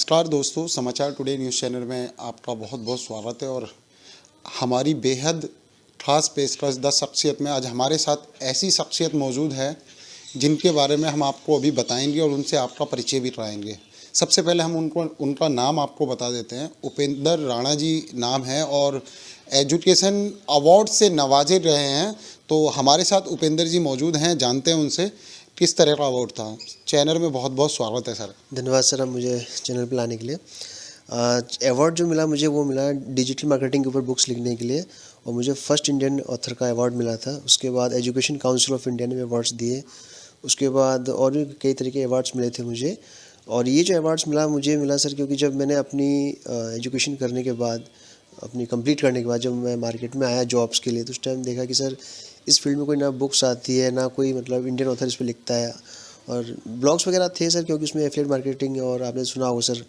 नमस्कार दोस्तों, समाचार टुडे न्यूज़ चैनल में आपका बहुत बहुत स्वागत है। और हमारी बेहद ख़ास पेशकश 10 शख्सियत में आज हमारे साथ ऐसी शख्सियत मौजूद है जिनके बारे में हम आपको अभी बताएंगे और उनसे आपका परिचय भी कराएंगे। सबसे पहले हम उनका नाम आपको बता देते हैं। उपेंद्र राणा जी नाम है और एजुकेशन अवार्ड से नवाजे रहे हैं। तो हमारे साथ उपेंद्र जी मौजूद हैं, जानते हैं उनसे किस तरह का अवार्ड था। चैनल में बहुत बहुत स्वागत है सर। धन्यवाद सर, आप मुझे चैनल पे लाने के लिए। अवार्ड जो मिला मुझे, वो मिला डिजिटल मार्केटिंग के ऊपर बुक्स लिखने के लिए, और मुझे फर्स्ट इंडियन ऑथर का अवार्ड मिला था। उसके बाद एजुकेशन काउंसिल ऑफ इंडिया ने भी अवार्ड्स दिए। उसके बाद और भी कई तरह के अवार्ड्स मिले थे मुझे। और ये जो अवार्ड्स मुझे मिला सर, क्योंकि जब मैंने अपनी एजुकेशन करने के बाद, अपनी कंप्लीट करने के बाद जब मैं मार्केट में आया जॉब्स के लिए, तो उस टाइम देखा कि सर इस फील्ड में कोई ना बुक्स आती है, ना कोई मतलब इंडियन ऑथर इस पर लिखता है। और ब्लॉग्स वगैरह थे सर, क्योंकि उसमें एफिलिएट मार्केटिंग, और आपने सुना होगा सर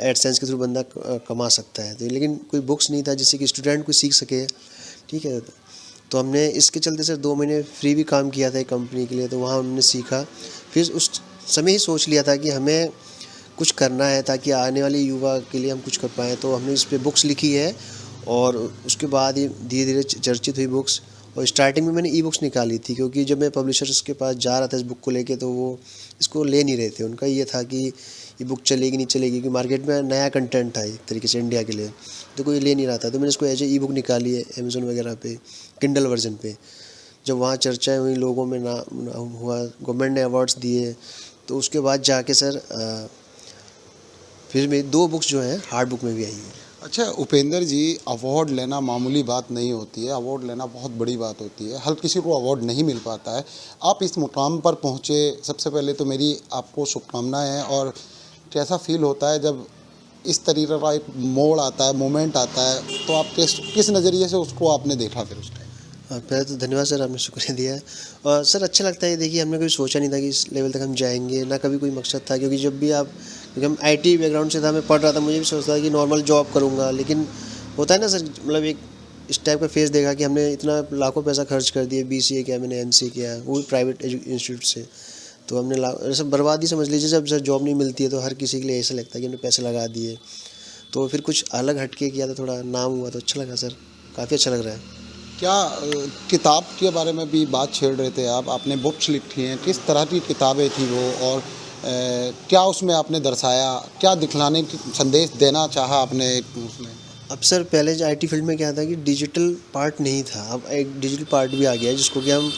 एडसेंस के थ्रू बंदा कमा सकता है। तो लेकिन कोई बुक्स नहीं था जिससे कि स्टूडेंट कोई सीख सके। ठीक है, तो हमने इसके चलते सर 2 महीने फ्री भी काम किया था एक कंपनी के लिए। तो वहाँ उन्होंने सीखा। फिर उस समय ही सोच लिया था कि हमें कुछ करना है ताकि आने वाले युवा के लिए हम कुछ कर पाएँ। तो हमने इस पर बुक्स लिखी है, और उसके बाद ये धीरे धीरे चर्चित हुई बुक्स। और स्टार्टिंग में मैंने ई बुक्स निकाली थी, क्योंकि जब मैं पब्लिशर्स के पास जा रहा था इस बुक को लेके, तो वो इसको ले नहीं रहे थे। उनका ये था कि ये बुक चलेगी नहीं चलेगी, क्योंकि मार्केट में नया कंटेंट था एक तरीके से इंडिया के लिए, तो कोई ले नहीं रहा था। तो मैंने इसको एज ए ई बुक निकाली है अमेज़न वगैरह पे, किंडल वर्जन पे। जब वहाँ चर्चाएँ हुई, लोगों में नाम हुआ, गवर्नमेंट ने अवार्ड्स दिए, तो उसके बाद जाके सर फिर मेरी 2 बुक्स जो हैं हार्ड बुक में भी आई है। अच्छा उपेंद्र जी, अवार्ड लेना मामूली बात नहीं होती है, अवार्ड लेना बहुत बड़ी बात होती है। हर किसी को अवार्ड नहीं मिल पाता है। आप इस मुकाम पर पहुँचे, सबसे पहले तो मेरी आपको शुभकामनाएं हैं। और कैसा फील होता है जब इस तरीके का एक मोड़ आता है, मोमेंट आता है, तो आप किस नज़रिए से उसको आपने देखा फिर उस टाइम? पहले तो धन्यवाद सर, आपने शुक्रिया दिया है। और सर अच्छा लगता है। देखिए, हमने कभी सोचा नहीं था कि इस लेवल तक हम जाएंगे, ना कभी कोई मकसद था। क्योंकि जब भी क्योंकि हम आईटी बैकग्राउंड से था, मैं पढ़ रहा था, मुझे भी सोचता था कि नॉर्मल जॉब करूँगा। लेकिन होता है ना सर, मतलब एक इस टाइप का फेस देखा कि हमने इतना लाखों पैसा खर्च कर दिए। बीसीए किया मैंने, एमसीए किया, वो भी प्राइवेट इंस्टीट्यूट से। तो हमने सब बर्बादी समझ लीजिए। जब सर जॉब नहीं मिलती है तो हर किसी के लिए ऐसा लगता है कि हमने पैसे लगा दिए। तो फिर कुछ अलग हटके किया, तो थोड़ा नाम हुआ, तो अच्छा लगा सर, काफ़ी अच्छा लग रहा है। क्या किताब के बारे में भी बात छेड़ रहे थे आप, आपने बुक्स लिखी हैं, किस तरह की किताबें थी वो? और क्या उसमें आपने दर्शाया, क्या दिखलाने की संदेश देना चाहा आपने उसमें? अब सर पहले जो आईटी फील्ड में क्या था कि डिजिटल पार्ट नहीं था। अब एक डिजिटल पार्ट भी आ गया है, जिसको कि हम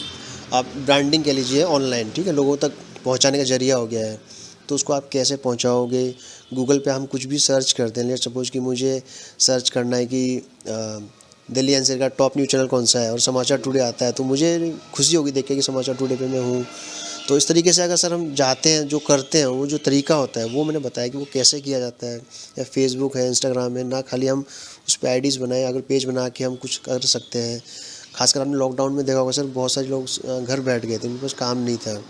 आप ब्रांडिंग कह लीजिए ऑनलाइन। ठीक है, लोगों तक पहुंचाने का जरिया हो गया है। तो उसको आप कैसे पहुंचाओगे? गूगल पे हम कुछ भी सर्च करते हैं। लेट सपोज कि मुझे सर्च करना है कि दिल्ली एनसीआर का टॉप न्यूज़ चैनल कौन सा है, और समाचार टुडे आता है, तो मुझे खुशी होगी देख के कि समाचार टुडे पे मैं हूँ। तो इस तरीके से अगर सर हम जाते हैं, जो करते हैं, वो जो तरीका होता है वो मैंने बताया कि वो कैसे किया जाता है। या फेसबुक है, इंस्टाग्राम है, ना खाली हम उस पर आईडीज़ बनाए, अगर पेज बना के हम कुछ कर सकते हैं। खासकर हमने लॉकडाउन में देखा होगा सर, बहुत सारे लोग घर बैठ गए थे, उनके पास काम नहीं था।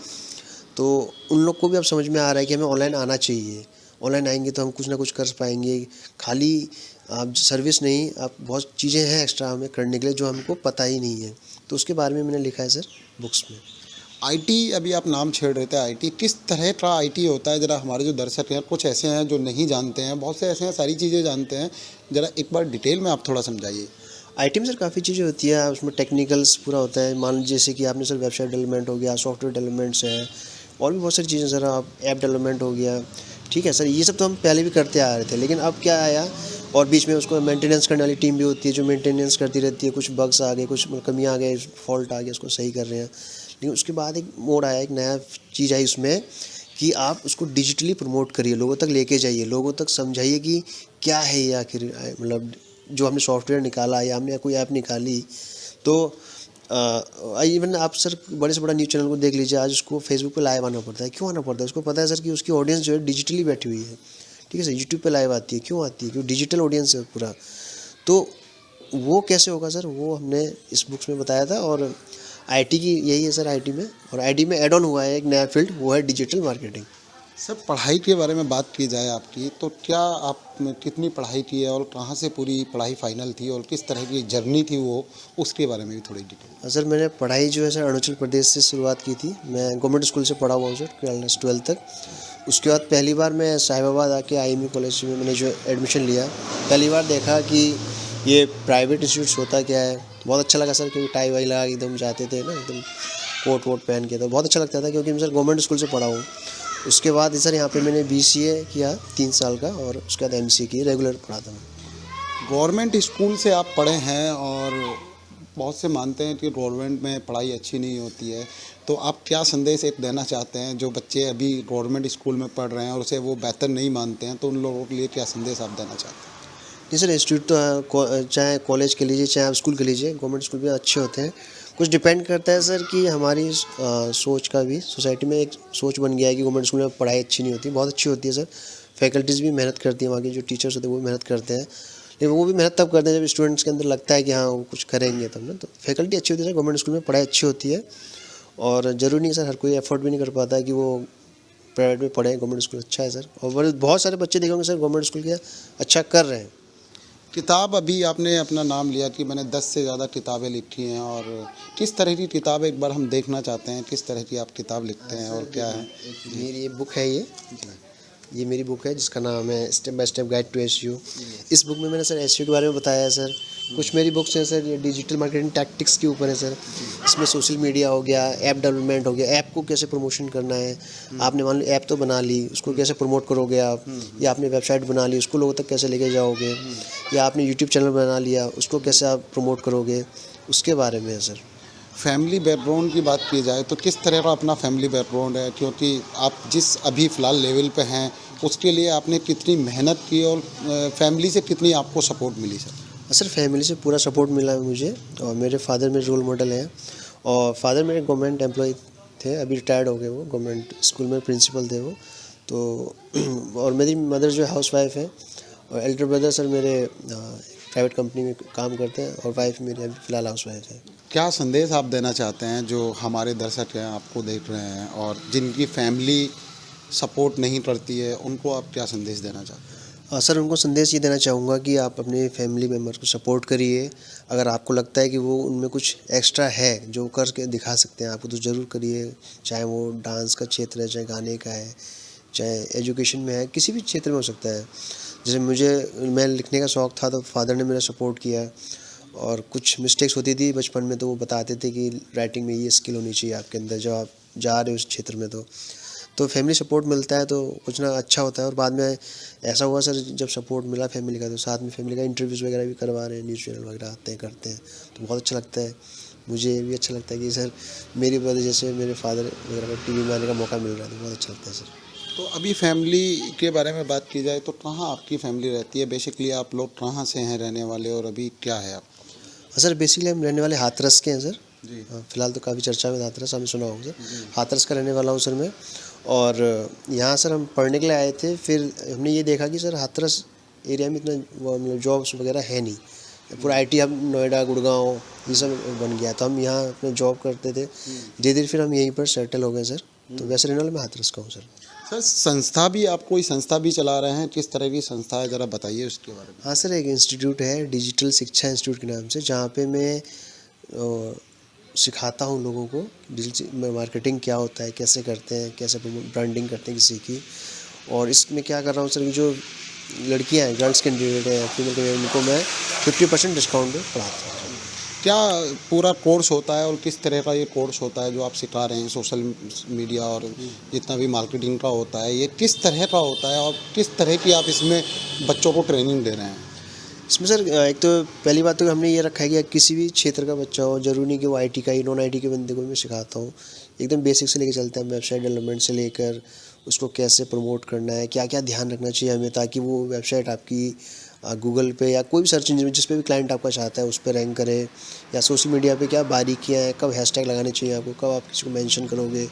तो उन लोग को भी अब समझ में आ रहा है कि हमें ऑनलाइन आना चाहिए। ऑनलाइन आएंगे तो हम कुछ ना कुछ कर पाएंगे। खाली आप सर्विस नहीं, आप बहुत चीज़ें हैं एक्स्ट्रा हमें करने के लिए, जो हमको पता ही नहीं है। तो उसके बारे में मैंने लिखा है सर बुक्स में। आईटी, अभी आप नाम छेड़ रहे थे आईटी, किस तरह का आईटी होता है? ज़रा हमारे जो दर्शक हैं, कुछ ऐसे हैं जो नहीं जानते हैं, बहुत से ऐसे हैं सारी चीज़ें जानते हैं, ज़रा एक बार डिटेल में आप थोड़ा समझाइए। आईटी में सर काफ़ी चीज़ें होती है। उसमें टेक्निकल्स पूरा होता है। मान लीजिए जैसे कि आपने सर वेबसाइट डेवलपमेंट हो गया, सॉफ्टवेयर डेवलपमेंट्स है, और भी बहुत सारी चीज़ें सर, आप ऐप डेवलपमेंट हो गया। ठीक है सर, ये सब तो हम पहले भी करते आ रहे थे, लेकिन अब क्या आया, और बीच में उसको मेंटेनेंस करने वाली टीम भी होती है, जो मेंटेनेंस करती रहती है। कुछ बग्स आ गए, कुछ कमियाँ आ गए, फॉल्ट आ गया, उसको सही कर रहे हैं। लेकिन उसके बाद एक मोड़ आया, एक नया चीज़ आई उसमें, कि आप उसको डिजिटली प्रमोट करिए, लोगों तक लेके जाइए, लोगों तक समझाइए कि क्या है ये आखिर, मतलब जो हमने सॉफ्टवेयर निकाला या हमने कोई ऐप निकाली। तो इवन आप सर बड़े से बड़ा न्यूज़ चैनल को देख लीजिए, आज उसको फेसबुक पे लाइव आना पड़ता है। क्यों आना पड़ता है? उसको पता है सर कि उसकी ऑडियंस जो है डिजिटली बैठी हुई है। ठीक है सर, यूट्यूब पे लाइव आती है, क्यों आती है? क्योंकि डिजिटल ऑडियंस है पूरा। तो वो कैसे होगा सर, वो हमने इस बुक्स में बताया था। और आईटी की यही है सर, आईटी में, और आईटी में ऐड ऑन हुआ है एक नया फील्ड, वो है डिजिटल मार्केटिंग। सर, पढ़ाई के बारे में बात की जाए आपकी, तो क्या आपने कितनी पढ़ाई की है और कहाँ से पूरी पढ़ाई फाइनल थी और किस तरह की जर्नी थी वो, उसके बारे में भी थोड़ी डिटेल। सर मैंने पढ़ाई जो है सर अरुणाचल प्रदेश से शुरुआत की थी। मैं गवर्नमेंट स्कूल से पढ़ा हुआ हूँ सर क्लास 12 तक। उसके बाद पहली बार मैं साहिबाबाद आके IME कॉलेज में मैंने जो एडमिशन लिया, पहली बार देखा कि ये प्राइवेट इंस्टीट्यूट्स होता क्या है। बहुत अच्छा लगा सर, क्योंकि टाई वाई लगा के एकदम जाते थे ना, एकदम कोट वोट पहन के, तो बहुत अच्छा लगता था, क्योंकि मैं सर गवर्नमेंट स्कूल से पढ़ा हूँ। उसके बाद सर यहाँ पे मैंने BCA किया 3 साल का, और उसके बाद MCA की, रेगुलर पढ़ा था मैं। गवर्नमेंट स्कूल से आप पढ़े हैं और बहुत से मानते हैं कि गवर्नमेंट में पढ़ाई अच्छी नहीं होती है, तो आप क्या संदेश एक देना चाहते हैं जो बच्चे अभी गवर्नमेंट स्कूल में पढ़ रहे हैं और उसे वो बेहतर नहीं मानते हैं, तो उन लोगों के लिए क्या संदेश आप देना चाहते हैं? जी सर, इंस्टीट्यूट तो चाहे कॉलेज के लीजिए चाहे आप स्कूल के लीजिए, गवर्नमेंट स्कूल भी अच्छे होते हैं। कुछ डिपेंड करता है सर कि हमारी सोच का भी, सोसाइटी में एक सोच बन गया है कि गवर्नमेंट स्कूल में पढ़ाई अच्छी नहीं होती। बहुत अच्छी होती है सर, फैकल्टीज़ भी मेहनत करती हैं, वहाँ के जो टीचर्स होते हैं वो भी मेहनत करते हैं। लेकिन वो भी मेहनत तब करते हैं जब स्टूडेंट्स के अंदर लगता है कि हाँ वो कुछ करेंगे तब ना। तो फैकल्टी अच्छी होती है सर, गवर्नमेंट स्कूल में पढ़ाई अच्छी होती है। और ज़रूरी नहीं सर, हर कोई एफर्ट भी नहीं कर पाता है कि वो प्राइवेट में पढ़े। गवर्नमेंट स्कूल अच्छा है सर, और बहुत सारे बच्चे देखे होंगे सर गवर्नमेंट स्कूल के अच्छा कर रहे हैं। किताब, अभी आपने अपना नाम लिया कि मैंने 10 से ज़्यादा किताबें लिखी हैं, और किस तरह की किताब एक बार हम देखना चाहते हैं, किस तरह की आप किताब लिखते हैं और क्या है? मेरी ये बुक है, ये मेरी बुक है जिसका नाम है step by step guide to SEO। इस बुक में मैंने सर SEO के बारे में बताया है सर। कुछ मेरी बुक्स हैं सर, ये डिजिटल मार्केटिंग टैक्टिक्स के ऊपर है सर। इसमें सोशल मीडिया हो गया, ऐप डेवलपमेंट हो गया, ऐप को कैसे प्रमोशन करना है। आपने मान लो ऐप तो बना ली, उसको कैसे प्रमोट करोगे आप, या आपने वेबसाइट बना ली, उसको लोगों तक कैसे लेके जाओगे, या आपने यूट्यूब चैनल बना लिया, उसको कैसे आप प्रमोट करोगे, उसके बारे में है सर। फैमिली बैकग्राउंड की बात की जाए तो किस तरह का अपना फैमिली बैकग्राउंड है, क्योंकि आप जिस अभी फ़िलहाल लेवल पे हैं उसके लिए आपने कितनी मेहनत की और फैमिली से कितनी आपको सपोर्ट मिली सर? सर फैमिली से पूरा सपोर्ट मिला है मुझे, और मेरे फादर मेरे रोल मॉडल हैं। और फादर मेरे गवर्नमेंट एम्प्लॉय थे, अभी रिटायर्ड हो गए, वो गवर्नमेंट स्कूल में प्रिंसिपल थे वो तो। और मेरी मदर जो है हाउस वाइफ है, और एल्डर ब्रदर सर मेरे प्राइवेट कंपनी में काम करते हैं, और वाइफ मेरी अभी फ़िलहाल हाउस वाइफ है। क्या संदेश आप देना चाहते हैं जो हमारे दर्शक हैं, आपको देख रहे हैं और जिनकी फैमिली सपोर्ट नहीं करती है, उनको आप क्या संदेश देना चाहते हैं? सर उनको संदेश ये देना चाहूँगा कि आप अपने फैमिली मेम्बर को सपोर्ट करिए। अगर आपको लगता है कि वो उनमें कुछ एक्स्ट्रा है जो करके दिखा सकते हैं आपको, तो ज़रूर करिए। चाहे वो डांस का क्षेत्र है, चाहे गाने का है, चाहे एजुकेशन में है, किसी भी क्षेत्र में हो सकता है। जैसे मैं लिखने का शौक़ था तो फादर ने मेरा सपोर्ट किया, और कुछ मिस्टेक्स होती थी बचपन में तो वो बताते थे कि राइटिंग में ये स्किल होनी चाहिए आपके अंदर जब आप जा रहे हो उस क्षेत्र में। तो फैमिली सपोर्ट मिलता है तो कुछ ना अच्छा होता है। और बाद में ऐसा हुआ सर, जब सपोर्ट मिला फैमिली का, तो साथ में फैमिली का इंटरव्यूज़ वगैरह भी करवा रहे हैं, न्यूज़ चैनल वगैरह आते हैं, करते हैं, तो बहुत अच्छा लगता है। मुझे भी अच्छा लगता है कि सर मेरी वजह जैसे मेरे फादर वगैरह को TV में आने का मौका मिल रहा है, तो बहुत अच्छा लगता है सर। तो अभी फैमिली के बारे में बात की जाए तो कहाँ आपकी फैमिली रहती है? बेसिकली आप लोग कहाँ से हैं रहने वाले, और अभी क्या है आप? सर बेसिकली हम रहने वाले हाथरस के हैं सर। जी। फ़िलहाल तो काफ़ी चर्चा में हाथरस, आपने सुना होगा सर। हाथरस का रहने वाला हूँ सर मैं। और यहाँ सर हम पढ़ने के लिए आए थे, फिर हमने ये देखा कि सर हाथरस एरिया में इतना मतलब जॉब्स वगैरह है नहीं। पूरा IT अब नोएडा, गुड़गांव ये सब बन गया, तो हम यहाँ अपने जॉब करते थे। धीरे धीरे फिर हम यहीं पर सेटल हो गए सर। तो वैसे रहने वाला मैं हाथरस का हूँ सर। सर, संस्था भी, आप कोई संस्था भी चला रहे हैं, किस तरह की संस्था है, ज़रा बताइए उसके बारे में। हाँ सर, एक इंस्टीट्यूट है डिजिटल शिक्षा इंस्टीट्यूट के नाम से, जहाँ पे मैं सिखाता हूँ लोगों को डिजिटल मार्केटिंग क्या होता है, कैसे करते हैं, कैसे ब्रांडिंग करते हैं किसी की। और इसमें क्या कर रहा हूँ सर कि जो लड़कियाँ हैं, गर्ल्स कैंडिडेट हैं, फीमेल कैंडिडेट, उनको मैं 50% डिस्काउंट पे पढ़ाता हूँ। क्या पूरा कोर्स होता है और किस तरह का ये कोर्स होता है जो आप सिखा रहे हैं? सोशल मीडिया और जितना भी मार्केटिंग का होता है, ये किस तरह का होता है और किस तरह की आप इसमें बच्चों को ट्रेनिंग दे रहे हैं? इसमें सर एक तो पहली बात तो हमने ये रखा है कि किसी भी क्षेत्र का बच्चा हो, ज़रूरी नहीं कि वो IT का ही, नॉन IT के बंदे को मैं सिखाता हूँ। एकदम बेसिक से लेकर चलते हैं, वेबसाइट डेवलपमेंट से लेकर उसको कैसे प्रमोट करना है, क्या क्या ध्यान रखना चाहिए हमें, ताकि वो वेबसाइट आपकी गूगल पे या कोई भी सर्च इंजन जिस पे भी क्लाइंट आपका चाहता है उस पर रैंक करे। या सोशल मीडिया पे क्या बारीकियाँ हैं, कब हैशटैग लगाने चाहिए आपको, कब आप किसी को मेंशन करोगे,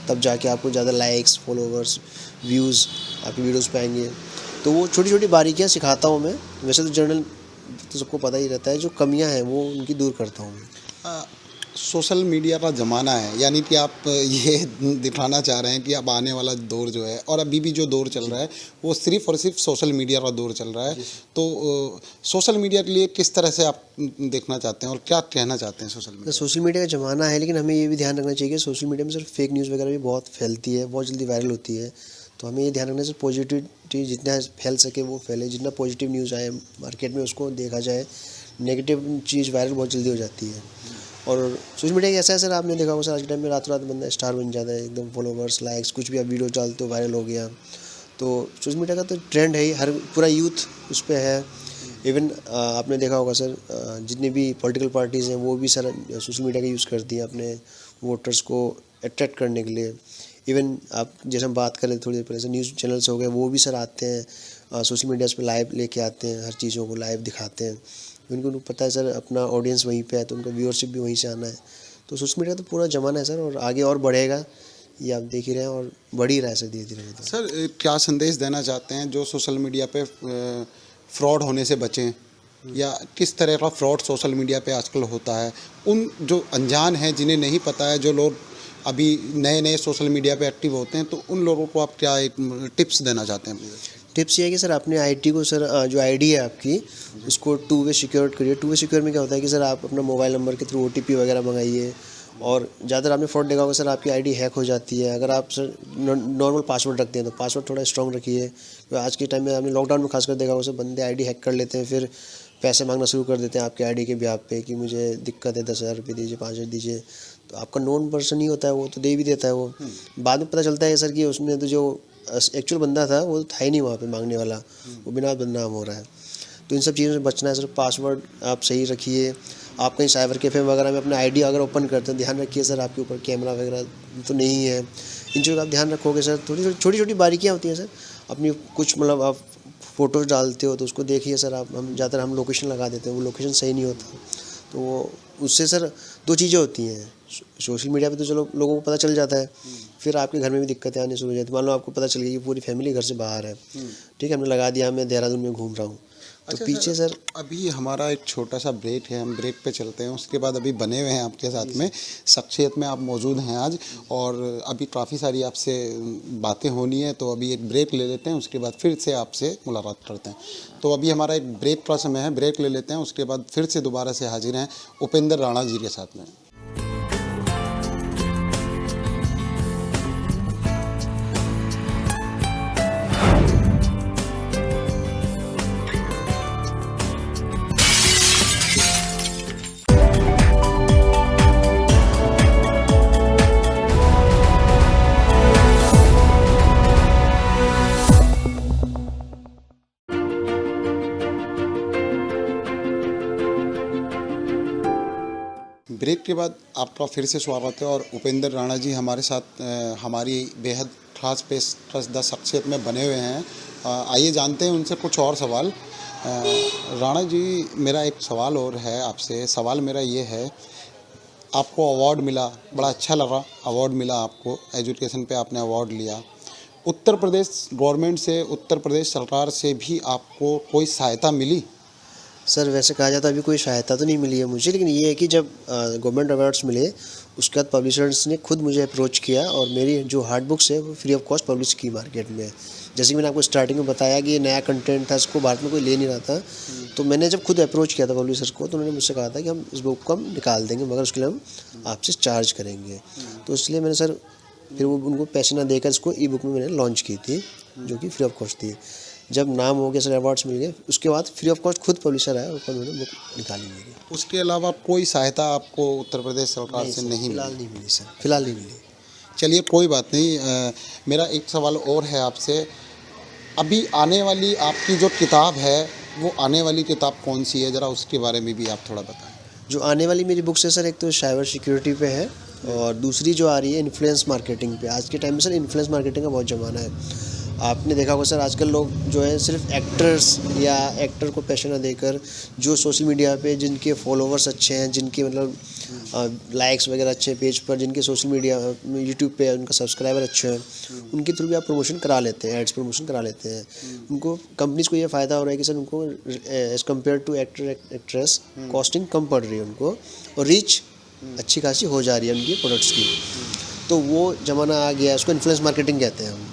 तब जाके आपको ज़्यादा लाइक्स, फॉलोवर्स, व्यूज़ आपकी वीडियोज़ पे आएंगे। तो वो छोटी छोटी बारीकियाँ सिखाता हूँ मैं। वैसे तो जनरल तो सबको पता ही रहता है, जो कमियां हैं वो उनकी दूर करता हूँ मैं। सोशल मीडिया का ज़माना है, यानी कि आप ये दिखाना चाह रहे हैं कि अब आने वाला दौर जो है और अभी भी जो दौर चल रहा है वो सिर्फ़ और सिर्फ सोशल मीडिया का दौर चल रहा है। तो सोशल मीडिया के लिए किस तरह से आप देखना चाहते हैं और क्या कहना चाहते हैं सोशल मीडिया? सोशल मीडिया का ज़माना है, लेकिन हमें ये भी ध्यान रखना चाहिए कि सोशल मीडिया में सिर्फ फेक न्यूज़ वगैरह भी बहुत फैलती है, बहुत जल्दी वायरल होती है। तो हमें ये ध्यान रखना चाहिए पॉजिटिविटी जितना फैल सके वो फैले, जितना पॉजिटिव न्यूज़ आए मार्केट में उसको देखा जाए। नेगेटिव चीज़ वायरल बहुत जल्दी हो जाती है। और सोशल मीडिया का ऐसा है सर, आपने देखा होगा सर, आज के टाइम में रातों रात बंदा स्टार बन जाता है, एकदम फॉलोवर्स, लाइक्स, कुछ भी आप वीडियो डालते हो वायरल हो गया। तो सोशल मीडिया का तो ट्रेंड है ही, हर पूरा यूथ उस पर है। इवन आपने देखा होगा सर, जितनी भी पॉलिटिकल पार्टीज़ हैं वो भी सर सोशल मीडिया का यूज़ करती हैं अपने वोटर्स को अट्रैक्ट करने के लिए। इवन आप जैसे हम बात करें थोड़ी देर पहले से, न्यूज़ चैनल्स हो गए वो भी सर आते हैं सोशल मीडिया पे लाइव लेके आते हैं, हर चीज़ों को लाइव दिखाते हैं। उनको पता है सर अपना ऑडियंस वहीं पे है, तो उनका व्यूअरशिप भी वहीं से आना है। तो सोशल मीडिया तो पूरा ज़माना है सर, और आगे और बढ़ेगा, ये आप देख ही रहे हैं, और बढ़ ही रहा है सर धीरे धीरे। तो सर क्या संदेश देना चाहते हैं जो सोशल मीडिया पे फ्रॉड होने से बचें, या किस तरह का फ्रॉड सोशल मीडिया पे आजकल होता है? उन जो अनजान हैं, जिन्हें नहीं पता है, जो लोग अभी नए नए सोशल मीडिया पे एक्टिव होते हैं, तो उन लोगों को आप क्या एक टिप्स देना चाहते हैं? टिप्स ये है कि सर अपने आईडी को सर, जो आईडी है आपकी उसको 2 वे सिक्योर करिए। 2 वे सिक्योर में क्या होता है कि सर आप अपना मोबाइल नंबर के थ्रू OTP वगैरह मंगाइए। और ज़्यादातर आपने फ्रॉड देखा होगा सर, आपकी आईडी हैक हो जाती है। अगर आप सर नॉर्मल पासवर्ड रखते हैं तो पासवर्ड थोड़ा स्ट्रॉन्ग रखिए। तो आज के टाइम में आपने लॉकडाउन में खासकर देखा होगा सर, बंदे आईडी हैक कर लेते हैं, फिर पैसे मांगना शुरू कर देते हैं आपके आईडी के ब्याह पे कि मुझे दिक्कत है, 10,000 रुपये दीजिए, 5,000 दीजिए। तो आपका नॉन पर्सन ही होता है, वो तो दे भी देता है। वो बाद में पता चलता है सर कि उसमें तो जो एक्चुअल बंदा था वो था ही नहीं वहाँ पे मांगने वाला, वो बिना बदनाम हो रहा है। तो इन सब चीज़ों से बचना है सर। पासवर्ड आप सही रखिए। आप कहीं साइबर कैफ़े वगैरह में अपना आईडी अगर ओपन करते हैं, ध्यान रखिए सर आपके ऊपर कैमरा वगैरह तो नहीं है। इन चीज़ों का आप ध्यान रखोगे सर। छोटी छोटी बारीकियाँ होती हैं सर अपनी, कुछ मतलब आप फ़ोटोज़ डालते हो तो उसको देखिए सर आप। हम ज़्यादातर हम लोकेशन लगा देते हैं, वो लोकेशन सही नहीं होता, तो वो उससे सर 2 चीज़ें होती हैं। सोशल मीडिया पे तो चलो लोगों को पता चल जाता है, फिर आपके घर में भी दिक्कतें आनी शुरू हो जाती है। मान लो आपको पता चल गया कि पूरी फैमिली घर से बाहर है, ठीक है, हमने लगा दिया, मैं देहरादून में घूम रहा हूँ, तो अच्छा पीछे सर अभी हमारा एक छोटा सा ब्रेक है, हम ब्रेक पे चलते हैं। उसके बाद अभी बने हुए हैं आपके साथ में, शख्सियत में आप मौजूद हैं आज, और अभी काफ़ी सारी आपसे बातें होनी है। तो अभी एक ब्रेक ले लेते हैं, उसके बाद फिर से आपसे मुलाकात करते हैं। तो अभी हमारा एक ब्रेक का समय है, ब्रेक ले लेते हैं, उसके बाद फिर से दोबारा से हाजिर हैं उपेंद्र राणा जी के साथ में। ब्रेक के बाद आपका फिर से स्वागत है, और उपेंद्र राणा जी हमारे साथ हमारी बेहद खास पेशकशदा शख्सियत में बने हुए हैं। आइए जानते हैं उनसे कुछ और सवाल। राणा जी, मेरा एक सवाल और है आपसे। सवाल मेरा ये है, आपको अवार्ड मिला, बड़ा अच्छा लगा, अवार्ड मिला आपको, एजुकेशन पे आपने अवार्ड लिया। उत्तर प्रदेश गवर्नमेंट से, उत्तर प्रदेश सरकार से भी आपको कोई सहायता मिली? सर वैसे कहा जाता है अभी कोई सहायता तो नहीं मिली है मुझे, लेकिन ये है कि जब गवर्नमेंट अवार्ड्स मिले उसके बाद पब्लिशर्स ने खुद मुझे अप्रोच किया, और मेरी जो हार्ड बुक्स है वो फ्री ऑफ कॉस्ट पब्लिश की मार्केट में। जैसे कि मैंने आपको स्टार्टिंग में बताया कि ये नया कंटेंट था, इसको भारत में कोई ले नहीं रहा था। तो मैंने जब खुद अप्रोच किया था पब्लिशर्स को, तो उन्होंने मुझसे कहा था कि हम इस बुक को हम निकाल देंगे, मगर उसके लिए हम आपसे चार्ज करेंगे। तो इसलिए मैंने सर फिर वो उनको पैसे ना देकर इसको ई बुक में मैंने लॉन्च की थी, जो कि फ्री ऑफ कॉस्ट थी। जब नाम हो गया सर, अवार्ड्स मिल गए, उसके बाद फ्री ऑफ कॉस्ट खुद पब्लिशर आया और उन्होंने बुक निकाली मेरी। उसके अलावा कोई सहायता आपको उत्तर प्रदेश सरकार से नहीं मिली? फिलहाल नहीं मिली सर, फिलहाल नहीं मिली। चलिए कोई बात नहीं। मेरा एक सवाल और है आपसे। अभी आने वाली आपकी जो किताब है, वो आने वाली किताब कौन सी है, ज़रा उसके बारे में भी आप थोड़ा बताएं। जो आने वाली मेरी बुक्स है सर, एक तो साइबर सिक्योरिटी पे है, और दूसरी जो आ रही है इन्फ्लुएंस मार्केटिंग पे। आज के टाइम में सर इन्फ्लुएंस मार्केटिंग का बहुत ज़माना है। आपने देखा होगा सर, आजकल लोग जो है सिर्फ एक्टर्स या एक्टर को पैसे ना देकर, जो सोशल मीडिया पे जिनके फॉलोवर्स अच्छे हैं, जिनके मतलब लाइक्स वगैरह अच्छे हैं पेज पर, जिनके सोशल मीडिया यूट्यूब पे उनका सब्सक्राइबर अच्छे हैं, उनके थ्रू भी आप प्रमोशन करा लेते हैं, एड्स प्रमोशन करा लेते हैं। उनको कंपनीज को ये फ़ायदा हो रहा है कि सर उनको as compare to actor actress costing कम पड़ रही है उनको, और रीच अच्छी खासी हो जा रही है उनकी प्रोडक्ट्स की। तो वो ज़माना आ गया, उसको इन्फ्लुएंस मार्केटिंग कहते हैं हम।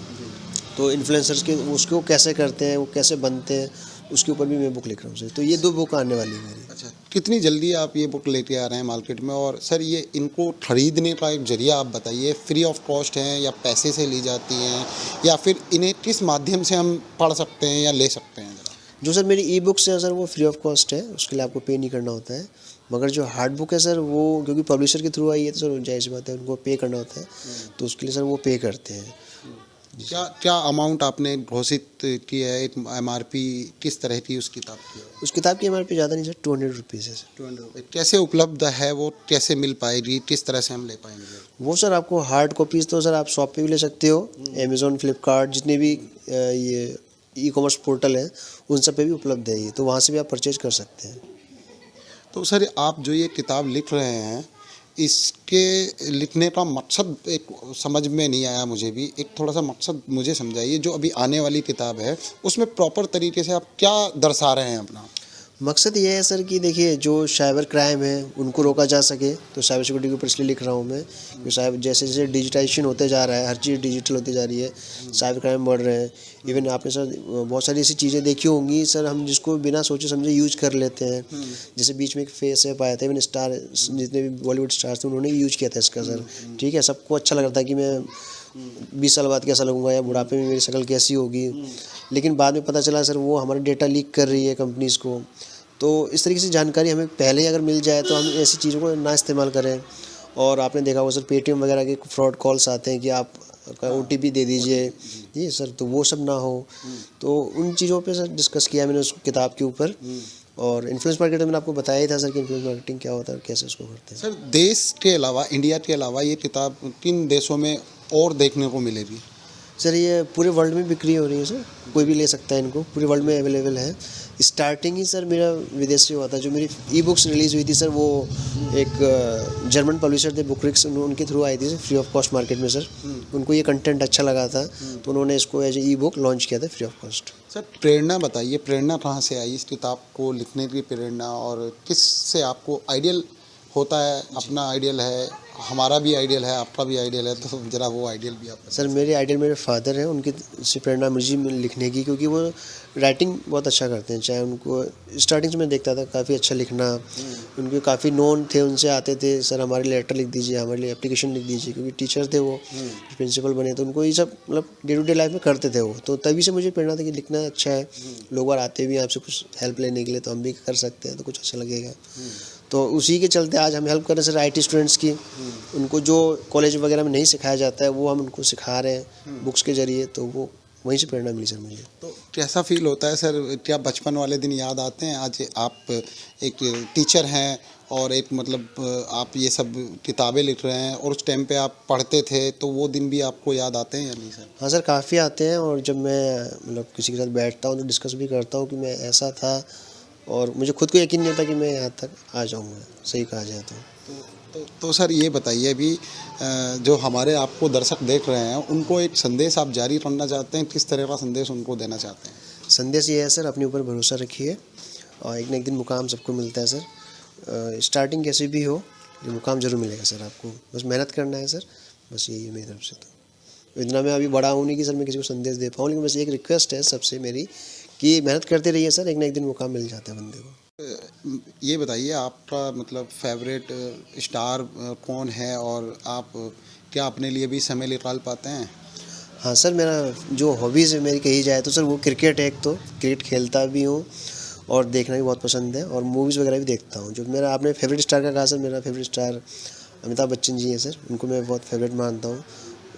तो इन्फ्लुएंसर्स के उसको कैसे करते हैं, वो कैसे बनते हैं, उसके ऊपर भी मैं बुक लिख रहा हूँ सर। तो ये 2 बुक आने वाली है मेरी। अच्छा, कितनी जल्दी आप ये बुक लेके आ रहे हैं मार्केट में? और सर ये इनको खरीदने का एक ज़रिया आप बताइए, फ्री ऑफ कॉस्ट हैं या पैसे से ली जाती हैं, या फिर इन्हें किस माध्यम से हम पढ़ सकते हैं या ले सकते हैं ज़रा? जो सर मेरी ई-बुक्स है सर वो फ्री ऑफ कॉस्ट है, उसके लिए आपको पे नहीं करना होता है। मगर जो हार्ड बुक है सर वो क्योंकि पब्लिशर के थ्रू आई है तो सर ज़ाहिर सी बात है उनको पे करना होता है, तो उसके लिए सर वो पे करते हैं। क्या क्या अमाउंट आपने घोषित की है, एक एमआरपी किस तरह की उस किताब की है? उस किताब की एमआरपी ज़्यादा नहीं सर, 200 रुपीज़ है सर। 200 रुपये कैसे उपलब्ध है, वो कैसे मिल पाएगी, किस तरह से हम ले पाएंगे? वो सर आपको हार्ड कॉपीज़ तो सर आप शॉप पे भी ले सकते हो, अमेज़न, फ्लिपकार्ट जितने भी ये ई-कॉमर्स पोर्टल हैं उन सब पे भी उपलब्ध है ये, तो वहाँ से भी आप परचेज कर सकते हैं। तो सर आप जो ये किताब लिख रहे हैं, इसके लिखने का मकसद एक समझ में नहीं आया मुझे भी। एक थोड़ा सा मकसद मुझे समझाइए, जो अभी आने वाली किताब है उसमें प्रॉपर तरीके से आप क्या दर्शा रहे हैं अपना? मकसद ये है सर कि देखिए जो साइबर क्राइम है उनको रोका जा सके, तो साइबर सिक्योरिटी के ऊपर इसलिए लिख रहा हूँ मैं कि साइबर जैसे जैसे डिजिटाइजेशन होते जा रहा है, हर चीज़ डिजिटल होती जा रही है, साइबर क्राइम बढ़ रहे हैं। इवन आपने सर बहुत सारी ऐसी चीज़ें देखी होंगी सर, हम जिसको बिना सोचे समझे यूज कर लेते हैं। जैसे बीच में एक फेस ऐप आया था, इवन स्टार जितने भी बॉलीवुड स्टार्स थे उन्होंने यूज किया था इसका सर। ठीक है, सबको अच्छा लग रहा था कि मैं 20 साल बाद कैसा लगूंगा या बुढ़ापे में मेरी शक्ल कैसी होगी, लेकिन बाद में पता चला सर वो हमारा डेटा लीक कर रही है कंपनीज़ को। तो इस तरीके से जानकारी हमें पहले ही अगर मिल जाए तो हम ऐसी चीज़ों को ना इस्तेमाल करें। और आपने देखा होगा सर पेटीएम वगैरह के फ्रॉड कॉल्स आते हैं कि आप ओटीपी दे दीजिए, जी सर, तो वो सब ना हो। तो उन चीज़ों पे सर डिस्कस किया मैंने उस किताब के ऊपर। और इन्फ्लुएंस मार्केटिंग मैंने आपको बताया ही था सर कि इन्फ्लुएंस मार्केटिंग क्या होता है और कैसे उसको करते हैं। सर देश के अलावा, इंडिया के अलावा ये किताब किन देशों में और देखने को मिलेगी? सर ये पूरे वर्ल्ड में बिक्री हो रही है सर, कोई भी ले सकता है इनको, पूरे वर्ल्ड में अवेलेबल है। स्टार्टिंग ही सर मेरा विदेश से हुआ था। जो मेरी ई बुक्स रिलीज़ हुई थी सर वो एक जर्मन पब्लिशर थे बुकरिक्स, उनके थ्रू आई थी sir free of cost market में सर। उनको ये कंटेंट अच्छा लगा था तो उन्होंने इसको एज ई बुक लॉन्च किया था फ्री ऑफ कॉस्ट। सर प्रेरणा बताइए, प्रेरणा कहाँ से आई इस किताब को लिखने की प्रेरणा, और किस से आपको आइडियल होता है? अपना आइडियल है, हमारा भी आइडियल है, आपका भी आइडियल है, तो ज़रा वो आइडियल भी आप सर मेरे आइडियल मेरे फादर हैं, उनकी से प्रेरणा मुझे लिखने की, क्योंकि वो राइटिंग बहुत अच्छा करते हैं। चाहे उनको स्टार्टिंग से मैं देखता था काफ़ी अच्छा लिखना, उनके काफ़ी नोन थे, उनसे आते थे सर हमारे लिए लेटर लिख दीजिए, हमारे लिए एप्लीकेशन लिख दीजिए, क्योंकि टीचर थे वो, प्रिंसिपल बने, तो उनको ये सब मतलब डे टू डे लाइफ में करते थे वो। तो तभी से मुझे प्रेरणा था कि लिखना अच्छा है, लोग बार आते भी हैं आपसे कुछ हेल्प लेने के लिए, तो हम भी कर सकते हैं तो कुछ अच्छा लगेगा। तो उसी के चलते आज हम हेल्प कर रहे हैं सर आईटी स्टूडेंट्स की। उनको जो कॉलेज वगैरह में नहीं सिखाया जाता है वो हम उनको सिखा रहे हैं बुक्स के ज़रिए, तो वो वहीं से प्रेरणा मिली सर मुझे। तो कैसा फील होता है सर? क्या बचपन वाले दिन याद आते हैं? आज आप एक टीचर हैं और एक मतलब आप ये सब किताबें लिख रहे हैं, और उस टाइम पे आप पढ़ते थे, तो वो दिन भी आपको याद आते हैं या नहीं सर? हाँ सर, काफ़ी आते हैं। और जब मैं मतलब किसी के साथ बैठता हूँ तो डिस्कस भी करता हूँ कि मैं ऐसा था, और मुझे खुद को यकीन नहीं होता कि मैं यहाँ तक आ जाऊँगा, सही कहा जाए तो। तो सर ये बताइए, अभी जो हमारे आपको दर्शक देख रहे हैं उनको एक संदेश आप जारी करना चाहते हैं, किस तरह का संदेश उनको देना चाहते हैं? संदेश ये है सर, अपने ऊपर भरोसा रखिए और एक ना एक दिन मुकाम सबको मिलता है सर। स्टार्टिंग कैसी भी हो, ये मुकाम ज़रूर मिलेगा सर आपको, बस मेहनत करना है सर, बस यही है मेरी तरफ से। तो इतना मैं अभी बड़ा हूँ नहीं कि सर मैं किसी को संदेश दे पाऊँ, लेकिन बस एक रिक्वेस्ट है सबसे मेरी कि मेहनत करते रहिए सर, एक ना एक दिन मुकाम मिल जाता है बंदे को। ये बताइए, आपका मतलब फेवरेट स्टार कौन है, और आप क्या अपने लिए भी समय निकाल पाते हैं? हाँ सर, मेरा जो हॉबीज़ है मेरी कही जाए तो सर वो क्रिकेट है। एक तो क्रिकेट खेलता भी हूँ और देखना भी बहुत पसंद है, और मूवीज़ वगैरह भी देखता हूँ। जो मेरा आपने फेवरेट स्टार का कहा सर, मेरा फेवरेट स्टार अमिताभ बच्चन जी हैं सर, उनको मैं बहुत फेवरेट मानता हूँ।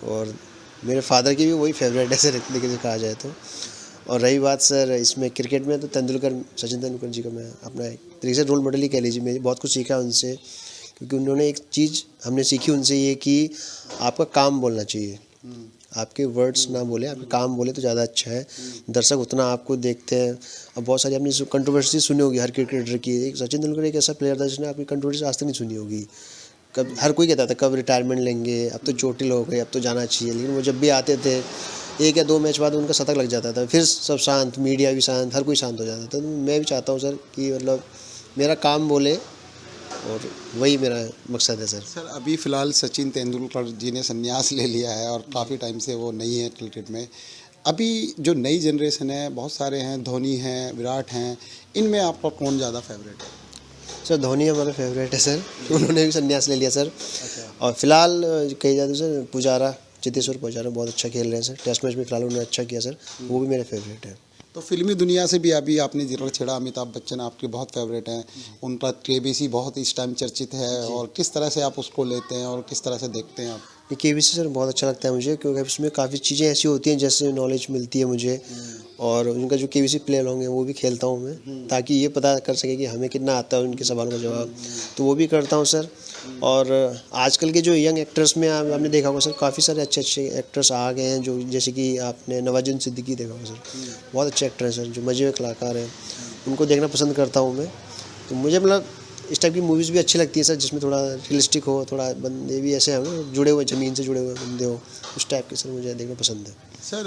और मेरे फादर की भी वही फेवरेट है सर, एक तरीके से कहा जाए तो। और रही बात सर इसमें क्रिकेट में, तो सचिन तेंदुलकर जी का मैं अपना एक तरीके से रोल मॉडल ही कह लीजिए। मैं बहुत कुछ सीखा उनसे, क्योंकि उन्होंने एक चीज़ हमने सीखी उनसे, ये कि आपका काम बोलना चाहिए, आपके वर्ड्स ना बोले, आपके काम बोले तो ज़्यादा अच्छा है। दर्शक उतना आपको देखते हैं। अब बहुत सारी आपने कंट्रोवर्सी सुनी होगी हर क्रिकेटर की। एक सचिन तेंदुलकर एक ऐसा प्लेयर था जिसने आपकी कंट्रोवर्सी आज तक नहीं सुनी होगी। कब हर कोई कहता था कब रिटायरमेंट लेंगे, अब तो चोटिल हो गए, अब तो जाना चाहिए, लेकिन वो जब भी आते थे 1 या 2 मैच बाद उनका शतक लग जाता था, फिर सब शांत, मीडिया भी शांत, हर कोई शांत हो जाता था। तो मैं भी चाहता हूँ सर कि मतलब मेरा काम बोले और वही मेरा मकसद है सर। सर अभी फ़िलहाल सचिन तेंदुलकर जी ने संन्यास ले लिया है और काफ़ी टाइम से वो नहीं है क्रिकेट में। अभी जो नई जनरेशन है बहुत सारे हैं, धोनी हैं, विराट हैं, इनमें आपका कौन ज़्यादा फेवरेट है? सर धोनी हमारा फेवरेट है सर, उन्होंने भी संन्यास ले लिया सर। अच्छा। और फिलहाल कही जाए तो सर पुजारा, चेतेश्वर पुजारा बहुत अच्छा खेल रहे हैं सर, टेस्ट मैच में फिलहाल उन्होंने अच्छा किया सर, वो भी मेरे फेवरेट है। तो फिल्मी दुनिया से भी अभी आपने जिक्र छेड़ा, अमिताभ बच्चन आपके बहुत फेवरेट हैं, उनका केबीसी बहुत इस टाइम चर्चित है, और किस तरह से आप उसको लेते हैं और किस तरह से देखते हैं आप? ये केबीसी सर बहुत अच्छा लगता है मुझे, क्योंकि उसमें काफ़ी चीज़ें ऐसी होती हैं जैसे नॉलेज मिलती है मुझे, और उनका जो केबीसी प्ले अलॉन्ग है वो भी खेलता हूँ मैं, ताकि ये पता कर सके कि हमें कितना आता है उनके सवालों का जवाब, तो वो भी करता हूँ सर। और आजकल के जो यंग एक्टर्स में आपने देखा होगा सर, काफ़ी सारे अच्छे अच्छे एक्टर्स आ गए हैं, जो जैसे कि आपने नवाजुद्दीन सिद्दीकी देखा होगा सर, बहुत अच्छे एक्टर हैं सर, जो मजे हुए कलाकार हैं, उनको देखना पसंद करता हूँ मैं। तो मुझे मतलब इस टाइप की मूवीज़ भी अच्छी लगती है सर, जिसमें थोड़ा रियलिस्टिक हो, थोड़ा बंदे भी ऐसे हैं जुड़े हुए, ज़मीन से जुड़े हुए बंदे हो, उस टाइप के सर मुझे देखना पसंद है। सर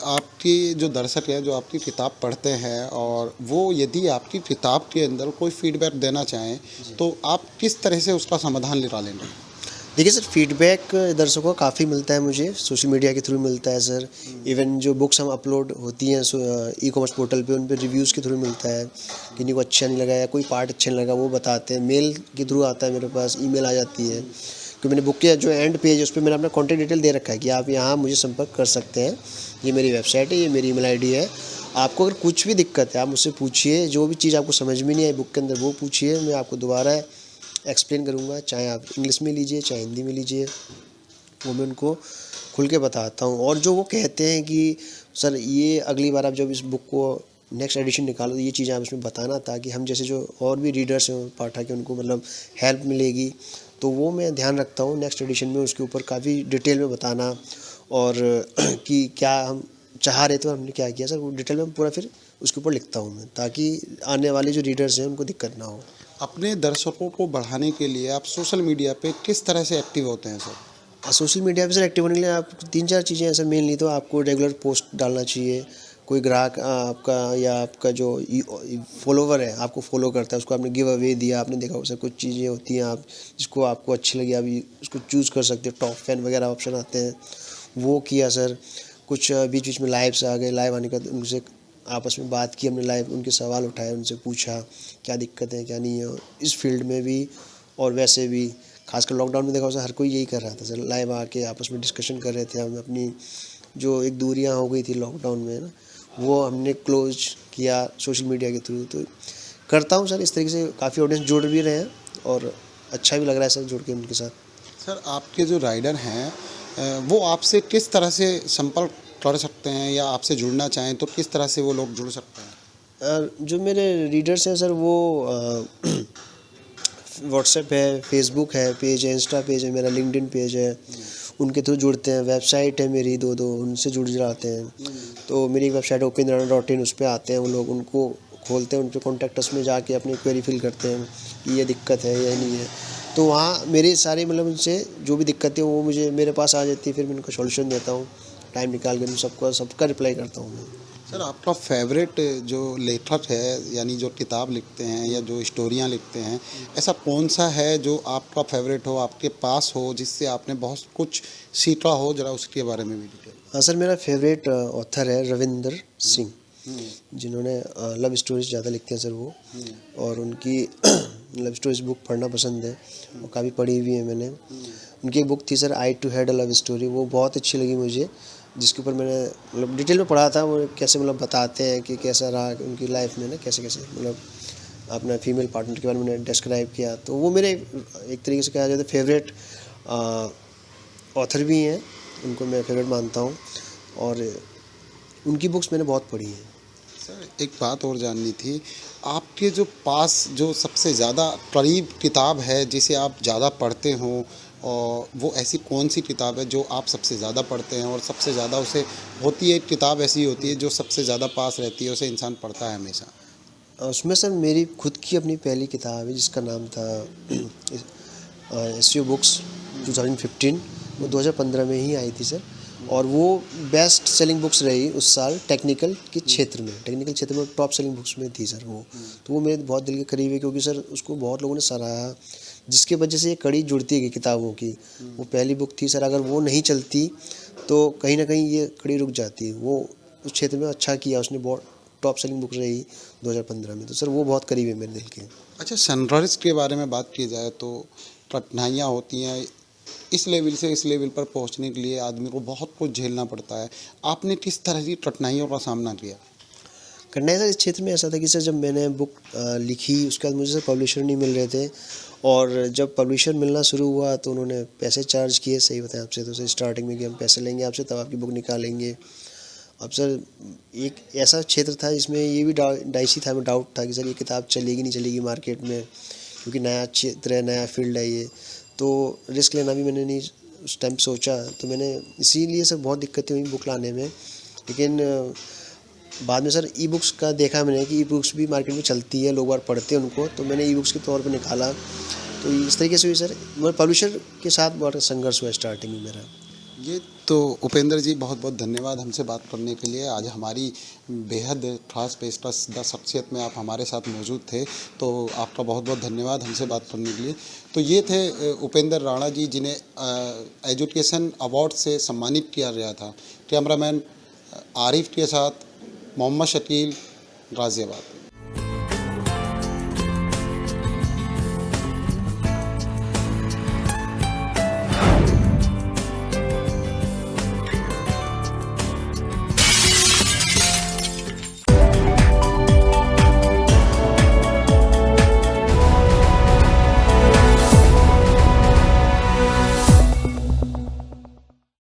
आपकी जो दर्शक है जो आपकी किताब पढ़ते हैं, और वो यदि आपकी किताब के अंदर कोई फीडबैक देना चाहें तो आप किस तरह से उसका समाधान निकालेंगे? देखिए सर, फीडबैक दर्शकों को काफ़ी मिलता है मुझे, सोशल मीडिया के थ्रू मिलता है सर। इवन जो बुक्स हम अपलोड होती हैं ई कॉमर्स पोर्टल पे, उन पे रिव्यूज़ के थ्रू मिलता है, किन्हीं को अच्छा नहीं लगा या कोई पार्ट अच्छा नहीं लगा वो बताते हैं। मेल के थ्रू आता है मेरे पास, ईमेल आ जाती है, क्योंकि मैंने बुक के जो एंड पेज है उस पर मैंने अपना कॉन्टैक्ट डिटेल दे रखा है कि आप यहाँ मुझे संपर्क कर सकते हैं, ये मेरी वेबसाइट है, ये मेरी ईमेल आईडी है। आपको अगर कुछ भी दिक्कत है आप मुझसे पूछिए, जो भी चीज़ आपको समझ में नहीं आई बुक के अंदर वो पूछिए, मैं आपको दोबारा एक्सप्लेन करूँगा, चाहे आप इंग्लिश में लीजिए चाहे हिंदी में लीजिए, वो मैं उनको खुल के बताता हूँ। और जो वो कहते हैं कि सर ये अगली बार आप जब इस बुक को नेक्स्ट एडिशन निकालो तो ये चीज़ें आप इसमें बताना, ताकि हम जैसे जो और भी रीडर्स हैं पाठक हैं उनको मतलब हेल्प मिलेगी, तो वो मैं ध्यान रखता हूँ नेक्स्ट एडिशन में उसके ऊपर काफ़ी डिटेल में बताना। और कि क्या हम चाह रहे थे और हमने क्या किया सर, वो डिटेल में पूरा फिर उसके ऊपर लिखता हूँ मैं, ताकि आने वाले जो रीडर्स हैं उनको दिक्कत ना हो। अपने दर्शकों को बढ़ाने के लिए आप सोशल मीडिया पे किस तरह से एक्टिव होते हैं सर? सोशल मीडिया पे सर एक्टिव होने के लिए आप 3-4 चीज़ें हैं सर। मेनली तो आपको रेगुलर पोस्ट डालना चाहिए, कोई ग्राहक आपका या आपका जो फॉलोवर है आपको फॉलो करता है, उसको आपने गिव अवे दिया, आपने देखा हो सर कुछ चीज़ें होती हैं आप जिसको आपको अच्छी लगी आप उसको चूज़ कर सकते हो, टॉप फैन वगैरह ऑप्शन आते हैं, वो किया सर। कुछ बीच बीच में लाइव्स आ गए, लाइव आने का उनसे आपस में बात की हमने, लाइव उनके सवाल उठाए, उनसे पूछा क्या दिक्कत है क्या नहीं है इस फील्ड में भी और वैसे भी। खासकर लॉकडाउन में देखा सर हर कोई यही कर रहा था सर, लाइव आके आपस में डिस्कशन कर रहे थे, हम अपनी जो एक दूरियां हो गई थी लॉकडाउन में ना, वो हमने क्लोज किया सोशल मीडिया के थ्रू। तो करता हूँ सर, इस तरीके से काफ़ी ऑडियंस जुड़ भी रहे हैं और अच्छा भी लग रहा है सर जुड़ के उनके साथ। सर आपके जो राइडर हैं वो आपसे किस तरह से संपर्क कर सकते हैं, या आपसे जुड़ना चाहें तो किस तरह से वो लोग जुड़ सकते हैं? जो मेरे रीडर्स हैं सर वो व्हाट्सएप है, फेसबुक है पेज है, इंस्टा पेज है मेरा, लिंक्डइन पेज है, उनके थ्रू जुड़ते हैं। वेबसाइट है मेरी दो उनसे जुड़ जाते हैं। तो मेरी एक वेबसाइट है opinrana.in, उस पर आते हैं वो लोग, उनको खोलते हैं, उन पर कॉन्टैक्ट अस में जाके अपनी क्वेरी फिल करते हैं कि ये दिक्कत है या नहीं है, तो वहाँ मेरे सारे मतलब उनसे जो भी दिक्कत है वो मुझे मेरे पास आ जाती है, फिर मैं उनको सॉल्यूशन देता हूँ, टाइम निकाल कर सबका रिप्लाई करता हूँ मैं। सर आपका फेवरेट जो लेखक है, यानी जो किताब लिखते हैं या जो स्टोरियाँ लिखते हैं, ऐसा कौन सा है जो आपका फेवरेट हो, आपके पास हो, जिससे आपने बहुत कुछ सीखा हो, ज़रा उसके बारे में भी डिटेल? हाँ सर, मेरा फेवरेट ऑथर है रविंदर सिंह, जिन्होंने लव स्टोरीज ज़्यादा लिखते हैं सर वो, और उनकी लव स्टोरीज बुक पढ़ना पसंद है और काफ़ी पढ़ी हुई है मैंने। उनकी एक बुक थी sir I too had a love story, वो बहुत अच्छी लगी मुझे, जिसके ऊपर मैंने मतलब डिटेल में पढ़ा था, वो कैसे मतलब बताते हैं कि कैसा रहा उनकी लाइफ में ना, कैसे कैसे मतलब अपना फीमेल पार्टनर के बारे में मैंने डिस्क्राइब किया। तो वो मेरे एक तरीके से कहा जाए तो फेवरेट ऑथर भी हैं, उनको मैं फेवरेट मानता हूँ और उनकी बुक्स मैंने बहुत पढ़ी हैं। सर एक बात और जाननी थी, आपके जो पास जो सबसे ज़्यादा करीब किताब है जिसे आप ज़्यादा पढ़ते हों, और वो ऐसी कौन सी किताब है जो आप सबसे ज़्यादा पढ़ते हैं और सबसे ज़्यादा उसे होती है, किताब ऐसी होती है जो सबसे ज़्यादा पास रहती है, उसे इंसान पढ़ता है हमेशा? उसमें सर मेरी खुद की अपनी पहली किताब है जिसका नाम था SEO बुक्स 2015, वो 2015 में ही आई थी सर, और वो बेस्ट सेलिंग बुक्स रही उस साल टेक्निकल के क्षेत्र में टॉप सेलिंग बुक्स में थी सर वो। तो वो मेरे बहुत दिल के करीब है, क्योंकि सर उसको बहुत लोगों ने सराहा, जिसके वजह से ये कड़ी जुड़ती है किताबों की। वो पहली बुक थी सर, अगर वो नहीं चलती तो कहीं ना कहीं ये कड़ी रुक जाती। वो उस क्षेत्र में अच्छा किया उसने, बहुत टॉप सेलिंग बुक रही 2015 में। तो सर वो बहुत करीब है मेरे दिल के। अच्छा, सनराइज के बारे में बात की जाए तो कठिनाइयाँ होती हैं, इस लेवल से इस लेवल पर पहुंचने के लिए आदमी को बहुत कुछ झेलना पड़ता है। आपने किस तरह की कठिनाइयों का सामना किया? करना सर, इस क्षेत्र में ऐसा था कि सर जब मैंने बुक लिखी उसके बाद मुझे सर पब्लिशर नहीं मिल रहे थे, और जब पब्लिशर मिलना शुरू हुआ तो उन्होंने पैसे चार्ज किए। सही बताएं आपसे तो सर स्टार्टिंग में कि हम पैसे लेंगे आपसे तब आपकी बुक निकालेंगे। अब सर एक ऐसा क्षेत्र था जिसमें ये भी डाइसी था, में डाउट था कि सर ये किताब चलेगी नहीं चलेगी मार्केट में, क्योंकि नया क्षेत्र है, नया फील्ड है ये। तो रिस्क लेना भी मैंने नहीं उस टाइम सोचा, तो मैंने इसीलिए सर बहुत दिक्कतें हुई बुक लाने में। लेकिन बाद में सर ई बुक्स का देखा मैंने कि ई बुक्स भी मार्केट में चलती है, लोग बार पढ़ते हैं उनको, तो मैंने ई बुक्स के तौर पर निकाला। तो इस तरीके से हुई सर, मैं पब्लिशर के साथ बहुत संघर्ष हुआ स्टार्टिंग में मेरा। ये तो उपेंद्र जी, बहुत बहुत धन्यवाद हमसे बात करने के लिए। आज हमारी बेहद खास पेशकश द शख्सियत में आप हमारे साथ मौजूद थे, तो आपका बहुत बहुत धन्यवाद हमसे बात करने के लिए। तो ये थे उपेंद्र राणा जी, जिन्हें एजुकेशन अवार्ड से सम्मानित किया गया था। कैमरामैन आरिफ के साथ मोहम्मद शकील, गाज़ियाबाद।